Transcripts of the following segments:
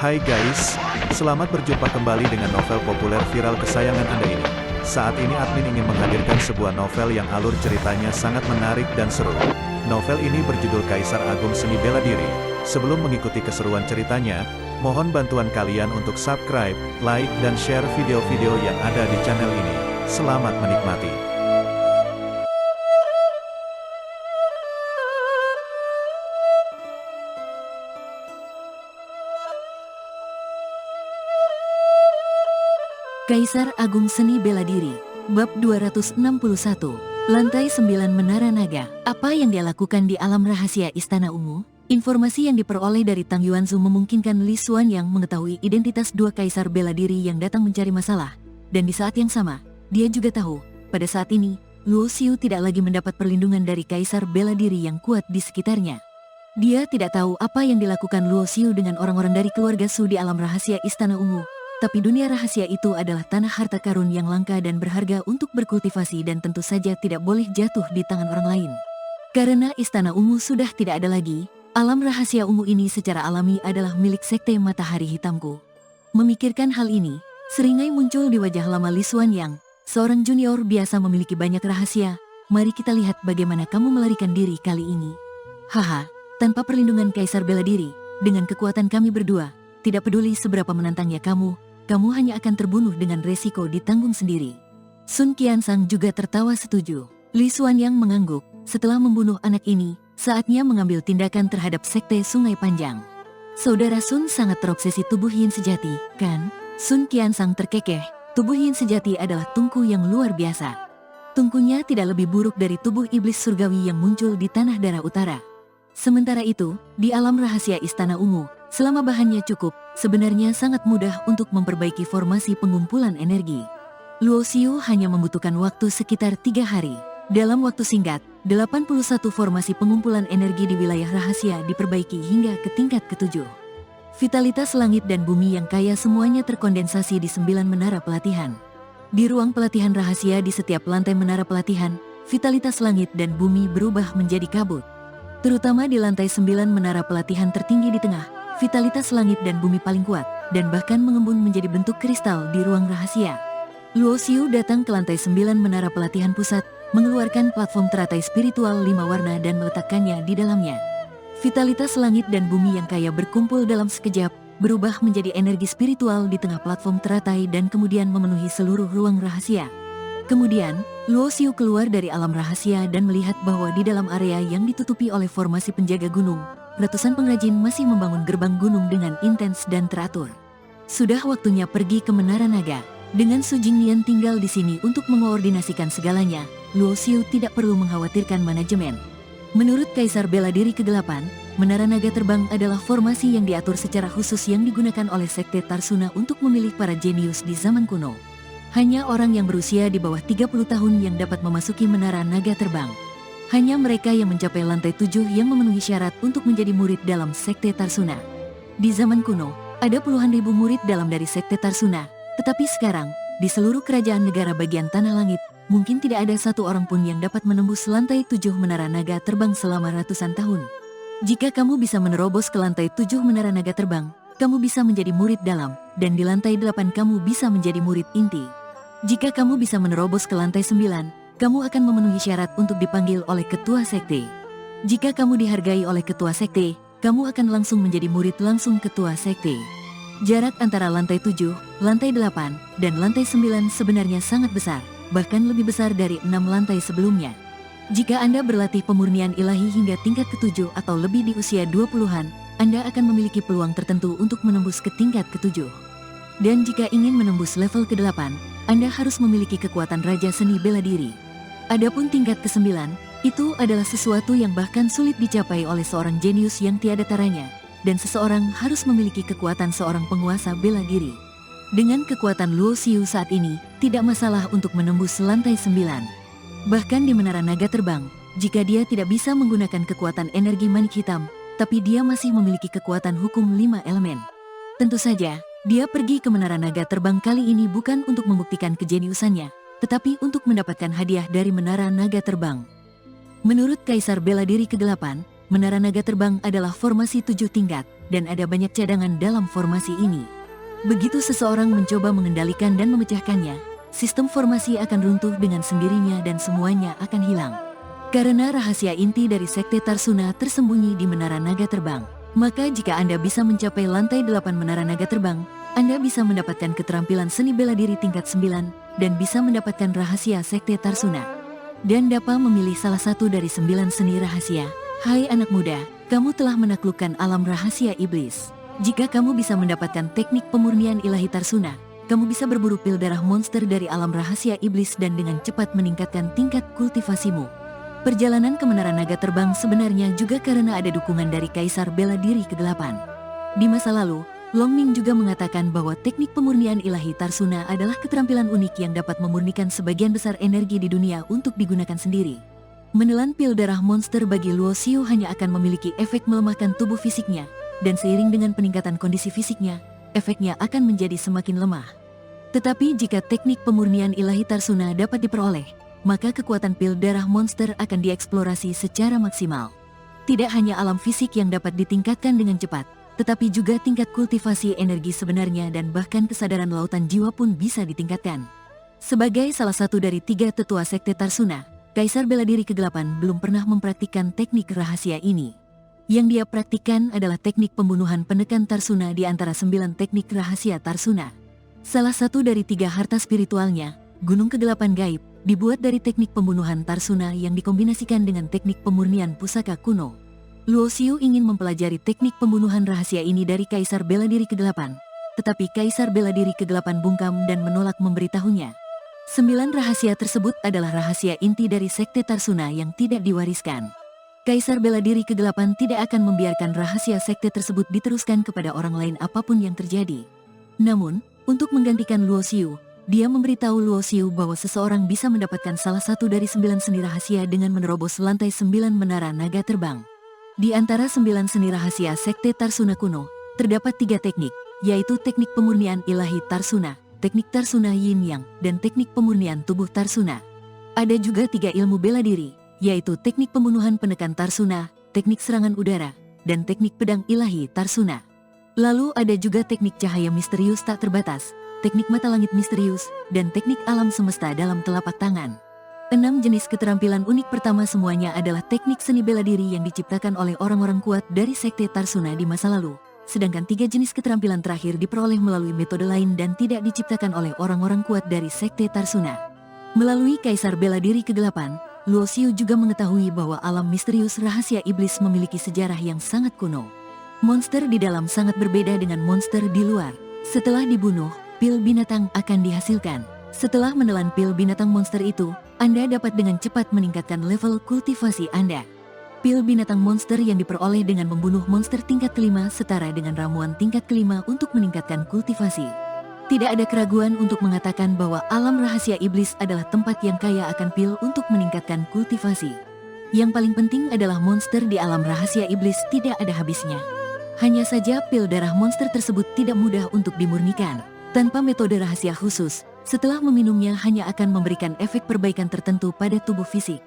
Hai guys, selamat berjumpa kembali dengan novel populer viral kesayangan Anda ini. Saat ini admin ingin menghadirkan sebuah novel yang alur ceritanya sangat menarik dan seru. Novel ini berjudul Kaisar Agung Seni Bela Diri. Sebelum mengikuti keseruan ceritanya, mohon bantuan kalian untuk subscribe, like, dan share video-video yang ada di channel ini. Selamat menikmati. Kaisar Agung Seni Bela Diri, Bab 261, Lantai 9 Menara Naga. Apa yang dia lakukan di alam rahasia Istana Ungu? Informasi yang diperoleh dari Tang Yuanzu memungkinkan Li Xuanyang mengetahui identitas dua kaisar bela diri yang datang mencari masalah. Dan di saat yang sama, dia juga tahu, pada saat ini, Luo Xiu tidak lagi mendapat perlindungan dari kaisar bela diri yang kuat di sekitarnya. Dia tidak tahu apa yang dilakukan Luo Xiu dengan orang-orang dari keluarga Su di alam rahasia Istana Ungu. Tapi dunia rahasia itu adalah tanah harta karun yang langka dan berharga untuk berkultivasi dan tentu saja tidak boleh jatuh di tangan orang lain. Karena Istana Ungu sudah tidak ada lagi, alam rahasia ungu ini secara alami adalah milik Sekte Matahari Hitamku. Memikirkan hal ini, seringai muncul di wajah lama Li Xuanyang, seorang junior biasa memiliki banyak rahasia. Mari kita lihat bagaimana kamu melarikan diri kali ini. Haha, tanpa perlindungan Kaisar Bela Diri, dengan kekuatan kami berdua, tidak peduli seberapa menantangnya kamu hanya akan terbunuh dengan resiko ditanggung sendiri. Sun Qiansang juga tertawa setuju. Li Xuanyang mengangguk, setelah membunuh anak ini, saatnya mengambil tindakan terhadap Sekte Sungai Panjang. Saudara Sun sangat terobsesi tubuh yin sejati, kan? Sun Qiansang terkekeh, tubuh yin sejati adalah tungku yang luar biasa. Tungkunya tidak lebih buruk dari tubuh iblis surgawi yang muncul di Tanah Darah Utara. Sementara itu, di alam rahasia Istana Ungu, selama bahannya cukup, sebenarnya sangat mudah untuk memperbaiki formasi pengumpulan energi. Luo Xiu hanya membutuhkan waktu sekitar 3 hari. Dalam waktu singkat, 81 formasi pengumpulan energi di wilayah rahasia diperbaiki hingga ke tingkat ke-7. Vitalitas langit dan bumi yang kaya semuanya terkondensasi di 9 menara pelatihan. Di ruang pelatihan rahasia di setiap lantai menara pelatihan, vitalitas langit dan bumi berubah menjadi kabut. Terutama di lantai 9 menara pelatihan tertinggi di tengah, vitalitas langit dan bumi paling kuat, dan bahkan mengembun menjadi bentuk kristal di ruang rahasia. Luo Xiu datang ke lantai 9 menara pelatihan pusat, mengeluarkan platform teratai spiritual 5 warna dan meletakkannya di dalamnya. Vitalitas langit dan bumi yang kaya berkumpul dalam sekejap, berubah menjadi energi spiritual di tengah platform teratai dan kemudian memenuhi seluruh ruang rahasia. Kemudian, Luo Xiu keluar dari alam rahasia dan melihat bahwa di dalam area yang ditutupi oleh formasi penjaga gunung, ratusan pengrajin masih membangun gerbang gunung dengan intens dan teratur. Sudah waktunya pergi ke Menara Naga. Dengan Su Jingnian tinggal di sini untuk mengoordinasikan segalanya, Luo Xiu tidak perlu mengkhawatirkan manajemen. Menurut Kaisar Bela Diri ke-8, Menara Naga Terbang adalah formasi yang diatur secara khusus yang digunakan oleh Sekte Tarsuna untuk memilih para jenius di zaman kuno. Hanya orang yang berusia di bawah 30 tahun yang dapat memasuki Menara Naga Terbang. Hanya mereka yang mencapai lantai 7 yang memenuhi syarat untuk menjadi murid dalam Sekte Tarsuna. Di zaman kuno, ada puluhan ribu murid dalam dari Sekte Tarsuna, tetapi sekarang, di seluruh kerajaan negara bagian Tanah Langit, mungkin tidak ada satu orang pun yang dapat menembus lantai 7 Menara Naga Terbang selama ratusan tahun. Jika kamu bisa menerobos ke lantai 7 Menara Naga Terbang, kamu bisa menjadi murid dalam, dan di lantai 8 kamu bisa menjadi murid inti. Jika kamu bisa menerobos ke lantai 9, kamu akan memenuhi syarat untuk dipanggil oleh Ketua Sekte. Jika kamu dihargai oleh Ketua Sekte, kamu akan langsung menjadi murid langsung Ketua Sekte. Jarak antara lantai 7, lantai 8, dan lantai 9 sebenarnya sangat besar, bahkan lebih besar dari 6 lantai sebelumnya. Jika Anda berlatih pemurnian ilahi hingga tingkat ke-7 atau lebih di usia 20-an, Anda akan memiliki peluang tertentu untuk menembus ke tingkat ke-7. Dan jika ingin menembus level ke-8, Anda harus memiliki kekuatan Raja Seni Bela Diri. Adapun tingkat ke-9, itu adalah sesuatu yang bahkan sulit dicapai oleh seorang jenius yang tiada taranya, dan seseorang harus memiliki kekuatan seorang penguasa bela diri. Dengan kekuatan Luo Xiu saat ini, tidak masalah untuk menembus lantai 9. Bahkan di Menara Naga Terbang, jika dia tidak bisa menggunakan kekuatan energi manik hitam, tapi dia masih memiliki kekuatan hukum 5 elemen. Tentu saja, dia pergi ke Menara Naga Terbang kali ini bukan untuk membuktikan kejeniusannya, tetapi untuk mendapatkan hadiah dari Menara Naga Terbang. Menurut Kaisar Bela Diri ke-8, Menara naga terbang adalah formasi 7 tingkat, dan ada banyak cadangan dalam formasi ini. Begitu seseorang mencoba mengendalikan dan memecahkannya, sistem formasi akan runtuh dengan sendirinya dan semuanya akan hilang. Karena rahasia inti dari Sekte Tarsuna tersembunyi di Menara Naga Terbang, maka jika Anda bisa mencapai lantai 8 Menara Naga Terbang, Anda bisa mendapatkan keterampilan seni bela diri tingkat 9, dan bisa mendapatkan rahasia Sekte Tarsuna. Dan dapat memilih salah satu dari 9 seni rahasia. Hai anak muda, kamu telah menaklukkan alam rahasia iblis. Jika kamu bisa mendapatkan teknik pemurnian ilahi Tarsuna, kamu bisa berburu pil darah monster dari alam rahasia iblis dan dengan cepat meningkatkan tingkat kultivasimu. Perjalanan ke Menara Naga Terbang sebenarnya juga karena ada dukungan dari Kaisar Bela Diri ke-8. Di masa lalu, Long Ming juga mengatakan bahwa teknik pemurnian ilahi Tarsuna adalah keterampilan unik yang dapat memurnikan sebagian besar energi di dunia untuk digunakan sendiri. Menelan pil darah monster bagi Luo Xiu hanya akan memiliki efek melemahkan tubuh fisiknya, dan seiring dengan peningkatan kondisi fisiknya, efeknya akan menjadi semakin lemah. Tetapi jika teknik pemurnian ilahi Tarsuna dapat diperoleh, maka kekuatan pil darah monster akan dieksplorasi secara maksimal. Tidak hanya alam fisik yang dapat ditingkatkan dengan cepat, tetapi juga tingkat kultivasi energi sebenarnya dan bahkan kesadaran lautan jiwa pun bisa ditingkatkan. Sebagai salah satu dari 3 tetua Sekte Tarsuna, Kaisar Bela Diri ke-8 belum pernah mempraktikkan teknik rahasia ini. Yang dia praktikkan adalah teknik pembunuhan penekan Tarsuna di antara 9 teknik rahasia Tarsuna. Salah satu dari 3 harta spiritualnya, Gunung Kegelapan Gaib, dibuat dari teknik pembunuhan Tarsuna yang dikombinasikan dengan teknik pemurnian pusaka kuno. Luo Xiu ingin mempelajari teknik pembunuhan rahasia ini dari Kaisar Bela Diri ke-8, tetapi Kaisar Bela Diri ke-8 bungkam dan menolak memberitahunya. 9 rahasia tersebut adalah rahasia inti dari Sekte Tarsuna yang tidak diwariskan. Kaisar Bela Diri ke-8 tidak akan membiarkan rahasia sekte tersebut diteruskan kepada orang lain apapun yang terjadi. Namun, untuk menggantikan Luo Xiu, dia memberitahu Luo Xiu bahwa seseorang bisa mendapatkan salah satu dari 9 seni rahasia dengan menerobos lantai 9 Menara Naga Terbang. Di antara 9 seni rahasia Sekte Tarsuna kuno, terdapat 3 teknik, yaitu teknik pemurnian ilahi Tarsuna, teknik Tarsuna Yin Yang, dan teknik pemurnian tubuh Tarsuna. Ada juga 3 ilmu bela diri, yaitu teknik pembunuhan penekan Tarsuna, teknik serangan udara, dan teknik pedang ilahi Tarsuna. Lalu ada juga teknik cahaya misterius tak terbatas, teknik mata langit misterius, dan teknik alam semesta dalam telapak tangan. 6 jenis keterampilan unik pertama semuanya adalah teknik seni bela diri yang diciptakan oleh orang-orang kuat dari Sekte Tarsuna di masa lalu. Sedangkan 3 jenis keterampilan terakhir diperoleh melalui metode lain dan tidak diciptakan oleh orang-orang kuat dari Sekte Tarsuna. Melalui Kaisar Bela Diri ke-8, Luo Xiu juga mengetahui bahwa alam misterius rahasia iblis memiliki sejarah yang sangat kuno. Monster di dalam sangat berbeda dengan monster di luar. Setelah dibunuh, pil binatang akan dihasilkan. Setelah menelan pil binatang monster itu, Anda dapat dengan cepat meningkatkan level kultivasi Anda. Pil binatang monster yang diperoleh dengan membunuh monster tingkat kelima setara dengan ramuan tingkat kelima untuk meningkatkan kultivasi. Tidak ada keraguan untuk mengatakan bahwa alam rahasia iblis adalah tempat yang kaya akan pil untuk meningkatkan kultivasi. Yang paling penting adalah monster di alam rahasia iblis tidak ada habisnya. Hanya saja pil darah monster tersebut tidak mudah untuk dimurnikan. Tanpa metode rahasia khusus, setelah meminumnya hanya akan memberikan efek perbaikan tertentu pada tubuh fisik.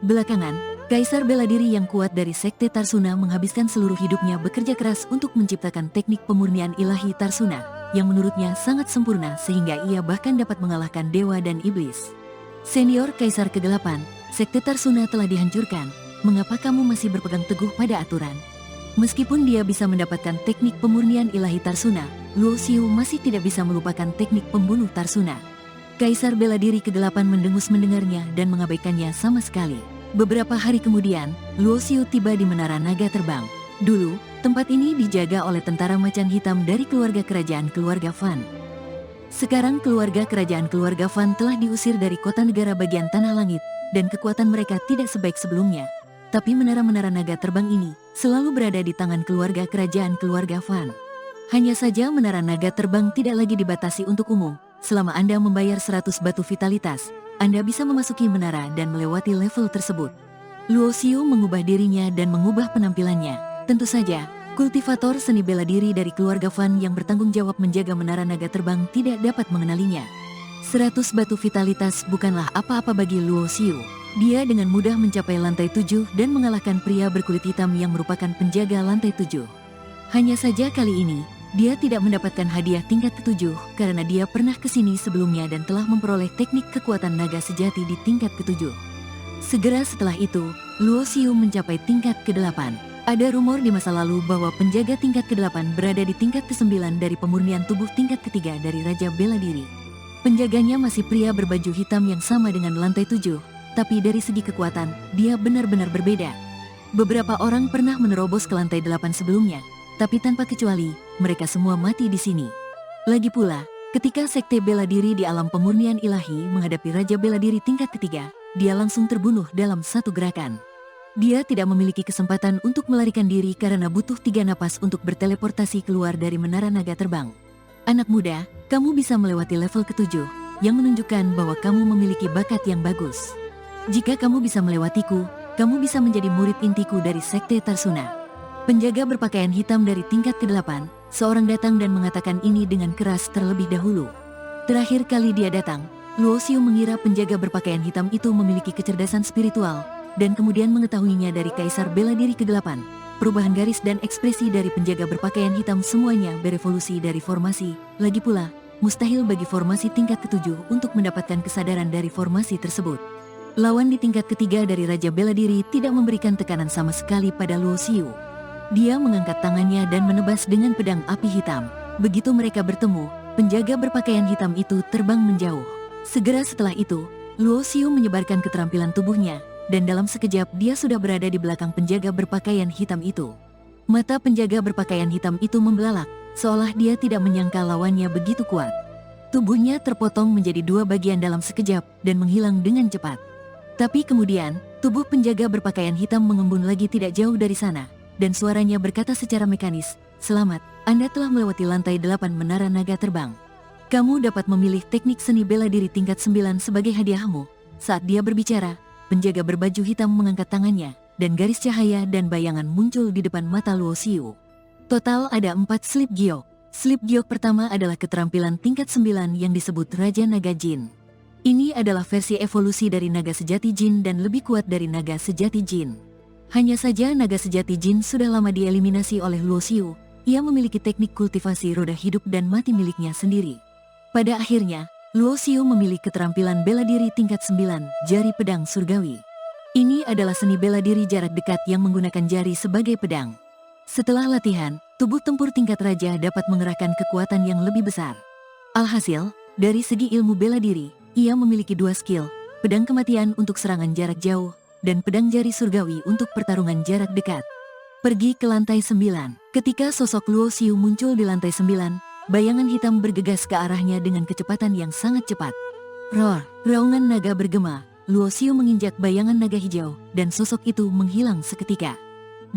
Belakangan, Kaisar Bela Diri yang kuat dari Sekte Tarsuna menghabiskan seluruh hidupnya bekerja keras untuk menciptakan teknik pemurnian ilahi Tarsuna, yang menurutnya sangat sempurna sehingga ia bahkan dapat mengalahkan dewa dan iblis. Senior Kaisar ke-8, Sekte Tarsuna telah dihancurkan, mengapa kamu masih berpegang teguh pada aturan? Meskipun dia bisa mendapatkan teknik pemurnian ilahi Tarsuna, Luo Xiu masih tidak bisa melupakan teknik pembunuh Tarsuna. Kaisar Bela Diri ke-8 mendengus mendengarnya dan mengabaikannya sama sekali. Beberapa hari kemudian, Luo Xiu tiba di Menara Naga Terbang. Dulu, tempat ini dijaga oleh tentara macan hitam dari keluarga kerajaan keluarga Fan. Sekarang keluarga kerajaan keluarga Fan telah diusir dari kota negara bagian Tanah Langit, dan kekuatan mereka tidak sebaik sebelumnya. Tapi menara-menara naga terbang ini selalu berada di tangan keluarga kerajaan keluarga Fan. Hanya saja menara naga terbang tidak lagi dibatasi untuk umum. Selama Anda membayar 100 batu vitalitas, Anda bisa memasuki menara dan melewati level tersebut. Luo Xiu mengubah dirinya dan mengubah penampilannya. Tentu saja, kultivator seni bela diri dari keluarga Fan yang bertanggung jawab menjaga menara naga terbang tidak dapat mengenalinya. 100 batu vitalitas bukanlah apa-apa bagi Luo Xiu. Dia dengan mudah mencapai lantai 7 dan mengalahkan pria berkulit hitam yang merupakan penjaga lantai 7. Hanya saja kali ini, dia tidak mendapatkan hadiah tingkat ke-7 karena dia pernah kesini sebelumnya dan telah memperoleh teknik kekuatan naga sejati di tingkat ke-7. Segera setelah itu, Luo Xiu mencapai tingkat ke-8. Ada rumor di masa lalu bahwa penjaga tingkat ke-8 berada di tingkat ke-9 dari pemurnian tubuh tingkat ke-3 dari Raja Bela Diri. Penjaganya masih pria berbaju hitam yang sama dengan lantai 7, tapi dari segi kekuatan, dia benar-benar berbeda. Beberapa orang pernah menerobos ke lantai 8 sebelumnya, tapi tanpa kecuali, mereka semua mati di sini. Lagi pula, ketika Sekte Bela Diri di alam pemurnian ilahi menghadapi Raja Bela Diri tingkat ke-3, dia langsung terbunuh dalam satu gerakan. Dia tidak memiliki kesempatan untuk melarikan diri karena butuh 3 napas untuk berteleportasi keluar dari menara naga terbang. Anak muda, kamu bisa melewati level ke-7, yang menunjukkan bahwa kamu memiliki bakat yang bagus. Jika kamu bisa melewatiku, kamu bisa menjadi murid intiku dari Sekte Tarsuna. Penjaga berpakaian hitam dari tingkat ke-8, seorang datang dan mengatakan ini dengan keras terlebih dahulu. Terakhir kali dia datang, Luo Xiu mengira penjaga berpakaian hitam itu memiliki kecerdasan spiritual, dan kemudian mengetahuinya dari Kaisar Bela Diri ke-8. Perubahan garis dan ekspresi dari penjaga berpakaian hitam semuanya berevolusi dari formasi. Lagi pula, mustahil bagi formasi tingkat ke-7 untuk mendapatkan kesadaran dari formasi tersebut. Lawan di tingkat ke-3 dari Raja Bela Diri tidak memberikan tekanan sama sekali pada Luo Xiu. Dia mengangkat tangannya dan menebas dengan pedang api hitam. Begitu mereka bertemu, penjaga berpakaian hitam itu terbang menjauh. Segera setelah itu, Luo Xiu menyebarkan keterampilan tubuhnya, dan dalam sekejap dia sudah berada di belakang penjaga berpakaian hitam itu. Mata penjaga berpakaian hitam itu membelalak, seolah dia tidak menyangka lawannya begitu kuat. Tubuhnya terpotong menjadi 2 bagian dalam sekejap dan menghilang dengan cepat. Tapi kemudian, tubuh penjaga berpakaian hitam mengembun lagi tidak jauh dari sana, dan suaranya berkata secara mekanis, "Selamat, Anda telah melewati lantai 8 menara naga terbang. Kamu dapat memilih teknik seni bela diri tingkat 9 sebagai hadiahmu." Saat dia berbicara, penjaga berbaju hitam mengangkat tangannya, dan garis cahaya dan bayangan muncul di depan mata Luo Xiu. Total ada 4 slip giok. Slip giok pertama adalah keterampilan tingkat 9 yang disebut Raja Naga Jin. Ini adalah versi evolusi dari naga sejati Jin dan lebih kuat dari naga sejati Jin. Hanya saja naga sejati Jin sudah lama dieliminasi oleh Luo Xiu. Ia memiliki teknik kultivasi roda hidup dan mati miliknya sendiri. Pada akhirnya, Luo Xiu memilih keterampilan bela diri tingkat 9, jari pedang surgawi. Ini adalah seni bela diri jarak dekat yang menggunakan jari sebagai pedang. Setelah latihan, tubuh tempur tingkat raja dapat mengerahkan kekuatan yang lebih besar. Alhasil, dari segi ilmu bela diri, ia memiliki 2 skill, pedang kematian untuk serangan jarak jauh, dan pedang jari surgawi untuk pertarungan jarak dekat. Pergi ke lantai 9. Ketika sosok Luo Xiu muncul di lantai 9, bayangan hitam bergegas ke arahnya dengan kecepatan yang sangat cepat. Roar, raungan naga bergema, Luo Xiu menginjak bayangan naga hijau, dan sosok itu menghilang seketika.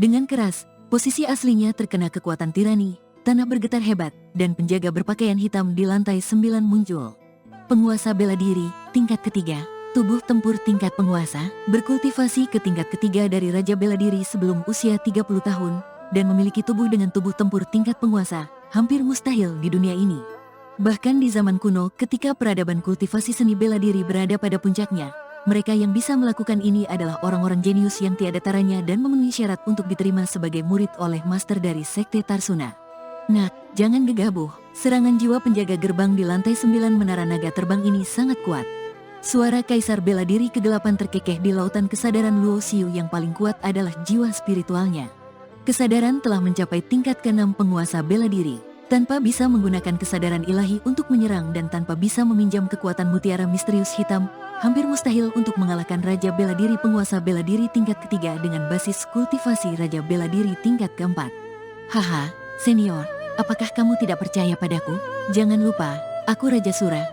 Dengan keras, posisi aslinya terkena kekuatan tirani, tanah bergetar hebat, dan penjaga berpakaian hitam di lantai 9 muncul. Penguasa bela diri, tingkat ke-3, tubuh tempur tingkat penguasa, berkultivasi ke tingkat ke-3 dari Raja Bela Diri sebelum usia 30 tahun, dan memiliki tubuh dengan tubuh tempur tingkat penguasa, hampir mustahil di dunia ini. Bahkan di zaman kuno ketika peradaban kultivasi seni bela diri berada pada puncaknya, mereka yang bisa melakukan ini adalah orang-orang jenius yang tiada taranya dan memenuhi syarat untuk diterima sebagai murid oleh master dari Sekte Tarsuna. Nak, jangan gegabah, serangan jiwa penjaga gerbang di lantai 9 menara naga terbang ini sangat kuat. Suara Kaisar Bela Diri ke-8 terkekeh di lautan kesadaran Luo Xiu yang paling kuat adalah jiwa spiritualnya. Kesadaran telah mencapai tingkat ke-6 penguasa bela diri. Tanpa bisa menggunakan kesadaran ilahi untuk menyerang dan tanpa bisa meminjam kekuatan mutiara misterius hitam, hampir mustahil untuk mengalahkan Raja Bela Diri penguasa bela diri tingkat ke-3 dengan basis kultivasi Raja Bela Diri tingkat ke-4. Haha, senior, apakah kamu tidak percaya padaku? Jangan lupa, aku Raja Sura,